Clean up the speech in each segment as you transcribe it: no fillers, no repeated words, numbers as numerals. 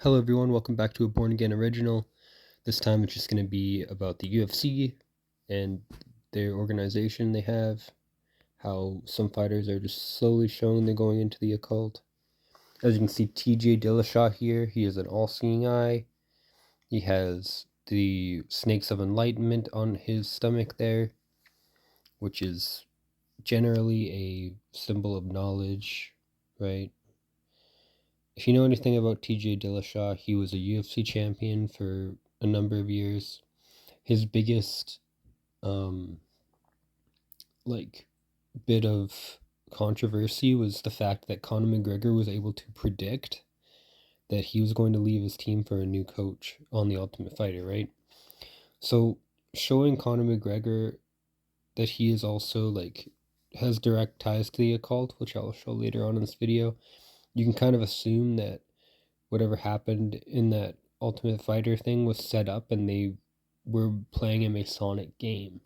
Hello everyone, welcome back to a Born Again Original. This time it's just going to be about the UFC and their organization they have, how some fighters are just slowly showing they're going into the occult. As you can see, TJ Dillashaw here, he is an all-seeing eye. He has the Snakes of Enlightenment on his stomach there, which is generally a symbol of knowledge, right? If you know anything about TJ Dillashaw, he was a UFC champion for a number of years. His biggest like bit of controversy was the fact that Conor McGregor was able to predict that he was going to leave his team for a new coach on The Ultimate Fighter, right? So showing Conor McGregor that he is also has direct ties to the occult, which I'll show later on in this video, you can kind of assume that whatever happened in that Ultimate Fighter thing was set up and they were playing a Masonic game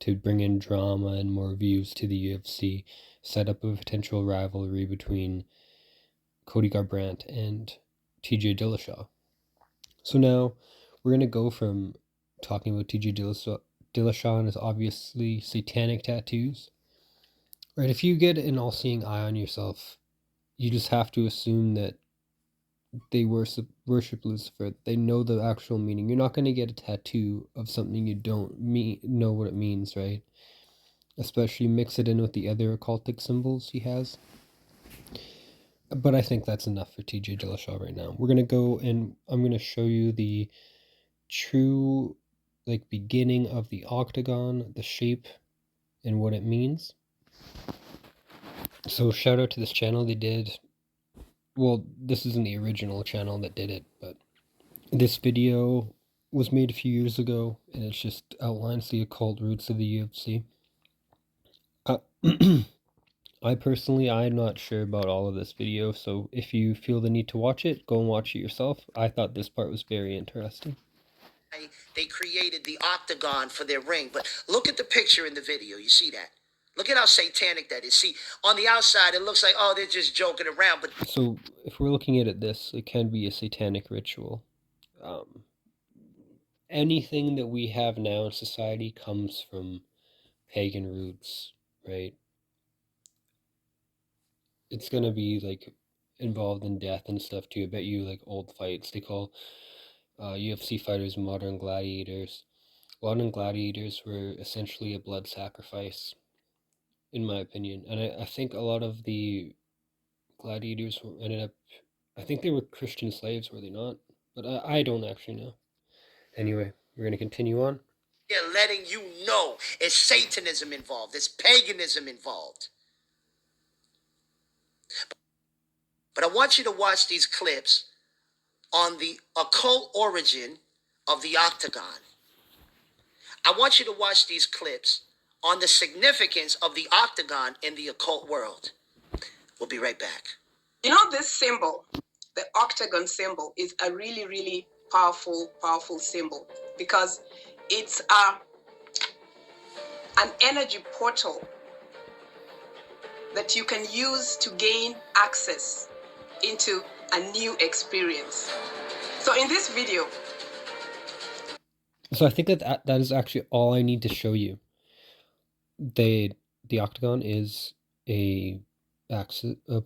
to bring in drama and more views to the UFC, set up a potential rivalry between Cody Garbrandt and TJ Dillashaw. So now we're going to go from talking about TJ Dillashaw and his obviously satanic tattoos. Right, if you get an all-seeing eye on yourself, you just have to assume that they worship Lucifer. They know the actual meaning. You're not going to get a tattoo of something you don't know what it means, right? Especially mix it in with the other occultic symbols he has. But I think that's enough for TJ Dillashaw right now. We're going to go and I'm going to show you the true beginning of the octagon, the shape, and what it means. So shout out to this channel. They did, well, this isn't the original channel that did it, but this video was made a few years ago, and it just outlines the occult roots of the UFC. I'm not sure about all of this video, so if you feel the need to watch it, go and watch it yourself. I thought this part was very interesting. They created the octagon for their ring, but look at the picture in the video. You see that? Look at how satanic that is. See, on the outside, it looks like, oh, they're just joking around. But so if we're looking at it it can be a satanic ritual. Anything that we have now in society comes from pagan roots, right? It's going to be involved in death and stuff too. I bet you old fights. They call UFC fighters modern gladiators. Modern gladiators were essentially a blood sacrifice, in my opinion. And I think a lot of the gladiators ended up, I think they were Christian slaves, were they not? But I don't actually know. Anyway, we're going to continue on. they're letting you know it's Satanism involved, it's paganism involved. But I want you to watch these clips on the occult origin of the octagon. I want you to watch these clips on the significance of the octagon in the occult world. We'll be right back. You know, this symbol, the octagon symbol, is a really, really powerful symbol because it's an energy portal that you can use to gain access into a new experience. So in this video, so I think that is actually all I need to show you. The octagon is a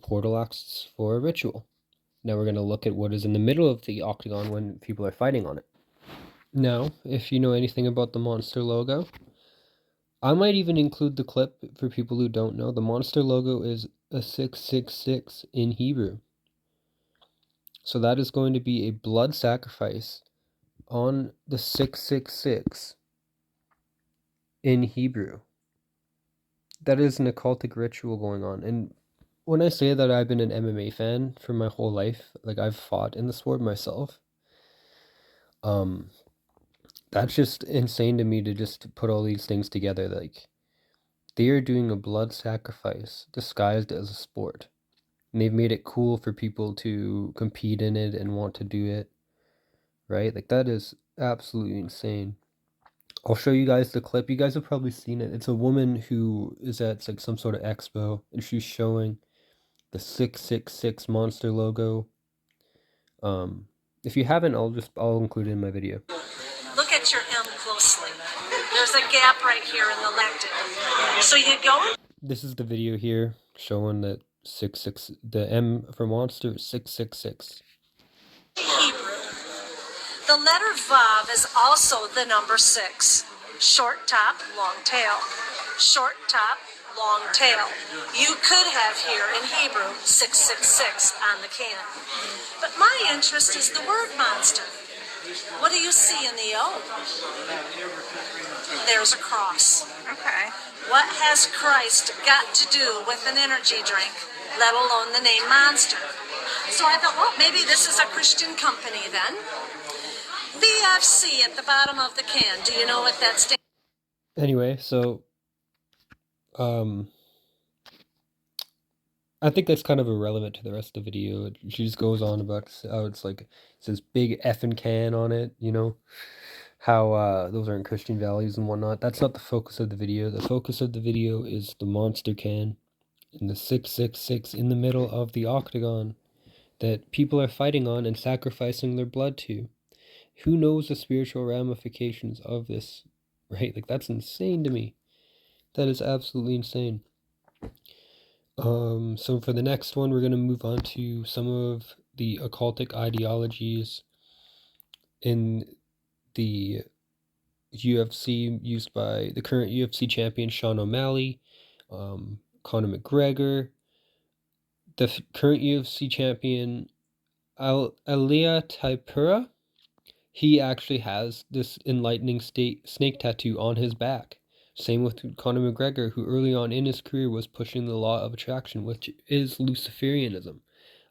portal access for a ritual. Now we're going to look at what is in the middle of the octagon when people are fighting on it. Now, if you know anything about the monster logo, I might even include the clip for people who don't know. The monster logo is a 666 in Hebrew. So that is going to be a blood sacrifice on the 666 in Hebrew. That is an occultic ritual going on. And when I say that I've been an MMA fan for my whole life, I've fought in the sport myself, that's just insane to me to just put all these things together. They are doing a blood sacrifice disguised as a sport. And they've made it cool for people to compete in it and want to do it, right? That is absolutely insane. I'll show you guys the clip. You guys have probably seen it. It's a woman who is at some sort of expo, and she's showing the 666 monster logo If you haven't, I'll include it in my video. Look at your M closely. There's a gap right here in the lectin. So you go. This is the video here showing that the M for monster is 666. Hebrew. The letter Vav is also the number 6. Short top, long tail. Short top, long tail. You could have here in Hebrew 666 on the can. But my interest is the word monster. What do you see in the O? There's a cross. Okay. What has Christ got to do with an energy drink, let alone the name Monster? So I thought, well, maybe this is a Christian company then. VFC at the bottom of the can. Do you know what that stands? Anyway, so I think that's kind of irrelevant to the rest of the video. She just goes on about how it's like it says big effing can on it, you know, how those aren't Christian values and whatnot. That's not the focus of the video. The focus of the video is the monster can and the 666 in the middle of the octagon that people are fighting on and sacrificing their blood to. Who knows the spiritual ramifications of this, right? Like, that's insane to me. That is absolutely insane. So for the next one, we're going to move on to some of the occultic ideologies in the UFC used by the current UFC champion Sean O'Malley, Conor McGregor, the current UFC champion Alia Taipura. He actually has this enlightening snake tattoo on his back. Same with Conor McGregor, who early on in his career was pushing the law of attraction, which is Luciferianism.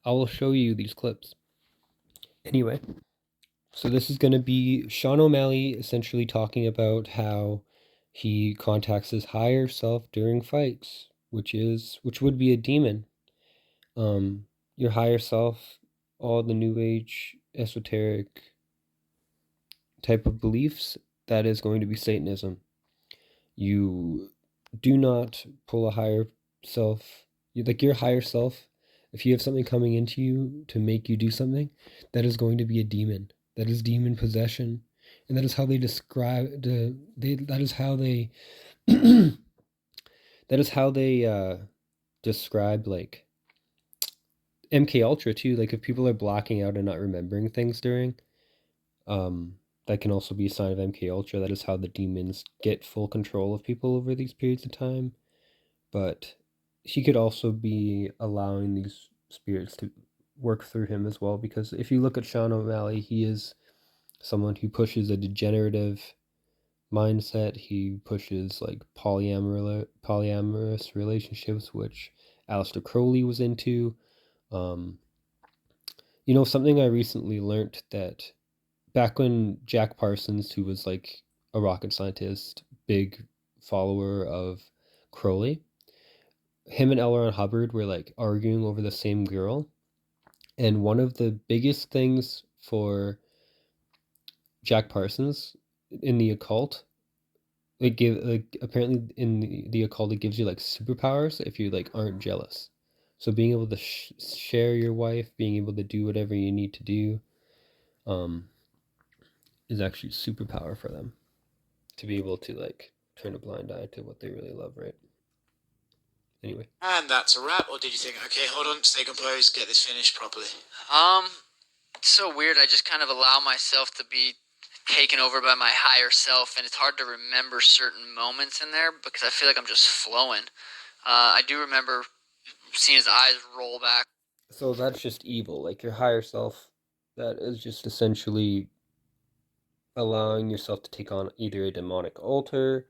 I will show you these clips. Anyway, so this is going to be Sean O'Malley essentially talking about how he contacts his higher self during fights, which would be a demon. Your higher self, all the new age esoteric type of beliefs, that is going to be Satanism. You do not pull a higher self, like your higher self. If you have something coming into you to make you do something, that is going to be a demon. That is demon possession, and that is how they describe that is how they that is how they describe like MK Ultra too. Like if people are blacking out and not remembering things during, that can also be a sign of MK Ultra. That is how the demons get full control of people over these periods of time. But he could also be allowing these spirits to work through him as well, because if you look at Sean O'Malley, he is someone who pushes a degenerative mindset. He pushes like polyamorous relationships, which Aleister Crowley was into. Something I recently learned that back when Jack Parsons, who was like a rocket scientist, big follower of Crowley, him and L. Ron Hubbard were like arguing over the same girl. And one of the biggest things for Jack Parsons in the occult, apparently in the occult, it gives you like superpowers if you like aren't jealous. So being able to share your wife, being able to do whatever you need to do, is actually superpower for them, to be able to like turn a blind eye to what they really love, right? Anyway. And that's a wrap. Or did you think, okay, hold on, stay composed, get this finished properly? It's so weird. I just kind of allow myself to be taken over by my higher self, and it's hard to remember certain moments in there because I feel like I'm just flowing. I do remember seeing his eyes roll back. So that's just evil. Like your higher self, that is just essentially allowing yourself to take on either a demonic altar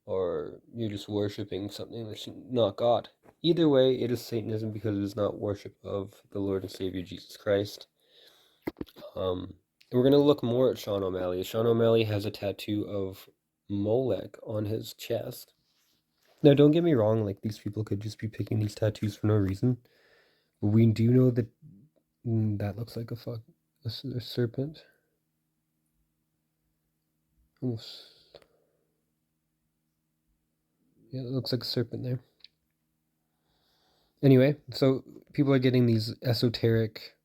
or you're just worshiping something that's not God. Either way, it is Satanism because it is not worship of the Lord and Savior Jesus Christ. And we're going to look more at Sean O'Malley. Sean O'Malley has a tattoo of Molech on his chest. Now, don't get me wrong, like these people could just be picking these tattoos for no reason. But we do know that that looks like a serpent. Almost. Yeah, it looks like a serpent there. Anyway, so people are getting these esoteric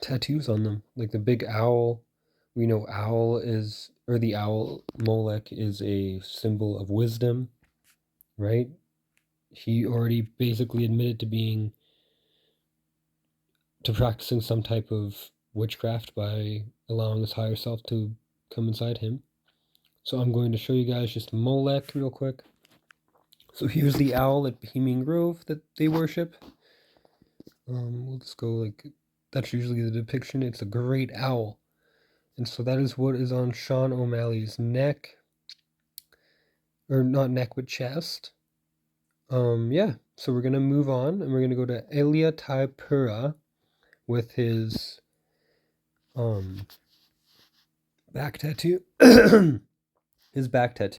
tattoos on them, like the big owl. We know the owl Molech is a symbol of wisdom, right? He already basically admitted to practicing some type of witchcraft by allowing his higher self to come inside him. So I'm going to show you guys just Molech real quick. So here's the owl at Bohemian Grove that they worship. We'll just go like, that's usually the depiction. It's a great owl. And so that is what is on Sean O'Malley's neck. Or not neck, but chest. Yeah, so we're going to move on, and we're going to go to Elia Taipura with his back tattoo. His back tattoo.